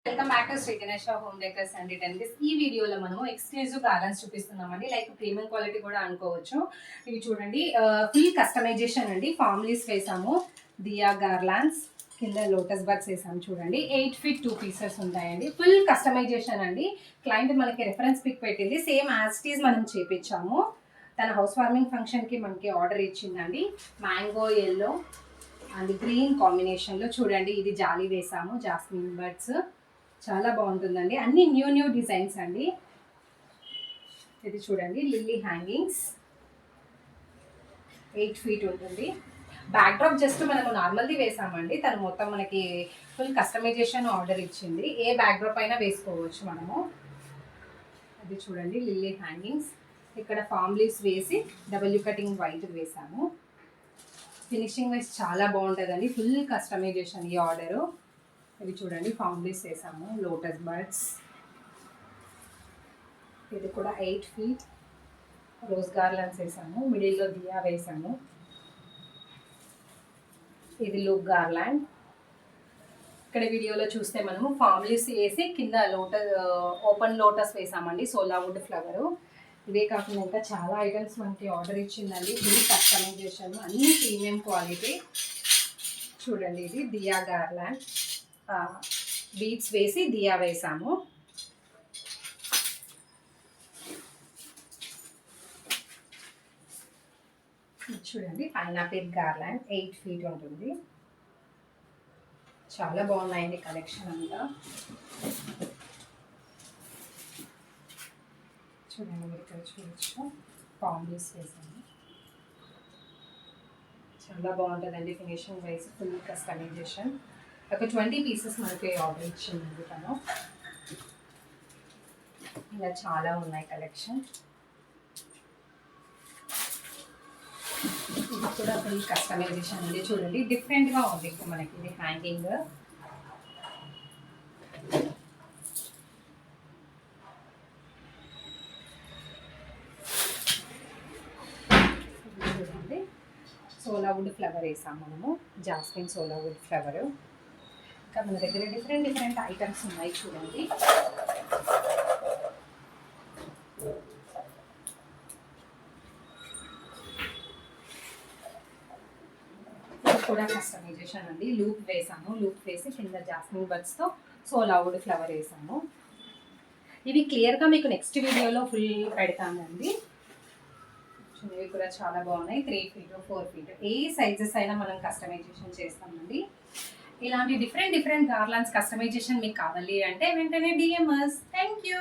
Welcome back to Sri Ganesh home decors and details. ఈ వీడియోలో మనము ఎక్స్క్లూజివ్ గార్లెన్స్ చూపిస్తున్నామండి. లైక్ ప్రీమియం క్వాలిటీ కూడా అనుకోవచ్చు. ఇవి చూడండి, ఫుల్ కస్టమైజేషన్ అండి. ఫ్యామిలీస్ వేసాము, దియా గార్లాన్స్ కింద లోటస్ బర్డ్స్ వేసాము. చూడండి 8 feet 2 pieces ఉంటాయండి. ఫుల్ కస్టమైజేషన్ అండి. క్లయింట్ మనకి రెఫరెన్స్ పిక్ పెట్టింది, సేమ్ యాజ్ ఇట్ ఈజ్ మనం చేపించాము. తన హౌస్ వార్మింగ్ ఫంక్షన్కి మనకి ఆర్డర్ ఇచ్చిందండి. మ్యాంగో ఎల్లో అండ్ గ్రీన్ కాంబినేషన్లో చూడండి, ఇది జాలీ వేసాము, జాస్మిన్ బర్డ్స్ చాలా బాగుంటుందండి. అన్ని న్యూ డిజైన్స్ అండి. ఇది చూడండి, లిల్లీ హ్యాంగింగ్స్ 8 feet ఉంటుంది. బ్యాక్ డ్రాప్ జస్ట్ మనము నార్మల్ది వేసామండి. తను మొత్తం మనకి ఫుల్ కస్టమైజేషన్ ఆర్డర్ ఇచ్చింది. ఏ బ్యాక్ డ్రాప్ అయినా వేసుకోవచ్చు మనము. అది చూడండి, లిల్లీ హ్యాంగింగ్స్. ఇక్కడ ఫ్యామిలీస్ వేసి డబుల్ కటింగ్ వైట్ వేసాము. ఫినిషింగ్ వైజ్ చాలా బాగుంటుందండి. ఫుల్ కస్టమైజేషన్ ఈ ఆర్డరు. ఇవి చూడండి, ఫ్యామిలీస్ వేసాము, లోటస్ బర్డ్స్. ఇది కూడా 8 feet రోజ్ గార్లాండ్స్ వేసాము. మిడిల్లో దియా వేసాము. ఇది లూప్ గార్లాండ్. ఇక్కడ వీడియోలో చూస్తే మనము ఫ్యామిలీస్ వేసి కింద లోటస్ ఓపెన్ లోటస్ వేసామండి, సోలా వుడ్ ఫ్లవరు. ఇవే కాకుండా ఇంకా చాలా ఐటమ్స్ మనకి ఆర్డర్ ఇచ్చిందండి. ఫుల్ కస్టమైజేషన్, అన్ని ప్రీమియం క్వాలిటీ. చూడండి, ఇది దియా గార్లాండ్, బీడ్స్ వేసి దియా వేసాము. చూడండి, పైనాపిల్ గార్లాండ్ 8 feet ఉంటుంది. చాలా బాగున్నాయండి కలెక్షన్ అంతా. చూడండి, మీరు ఇక్కడ చూడొచ్చు, ఫ్యామిలీస్ వేసాము. చాలా బాగుంటుందండి ఫినిషింగ్ వైజ్, ఫుల్ కస్టమైజేషన్. ఒక 20 pieces మనకి ఆర్డర్ ఇచ్చిందండి తను. ఇలా చాలా ఉన్నాయి కలెక్షన్. ఇది కూడా ఫుల్ కస్టమైజేషన్ అండి. చూడండి, డిఫరెంట్గా ఉంది మనకి. ఇది హ్యాంగింగ్. చూడండి, సోలా వుడ్ ఫ్లవర్ వేసాము మనము, జాస్మిన్ సోలా వుడ్ ఫ్లవరు. ఇంకా మన దగ్గర డిఫరెంట్ ఐటమ్స్ ఉన్నాయి. చూడండి, కూడా కస్టమైజేషన్ అండి. లూప్ వేసాము, లూప్ వేసి కింద జాస్మిన్ బర్డ్స్తో సోలా వుడ్ ఫ్లవర్ వేసాము. ఇవి క్లియర్గా మీకు నెక్స్ట్ వీడియోలో ఫుల్ పెడతానండి. ఇవి కూడా చాలా బాగున్నాయి. 3 feet 4 feet ఏ సైజెస్ అయినా మనం కస్టమైజేషన్ చేస్తామండి. ఇలాంటి డిఫరెంట్ గార్లాండ్స్ కస్టమైజేషన్ మీకు కావాలి అంటే వెంటనే డిఎంఎస్. Thank you.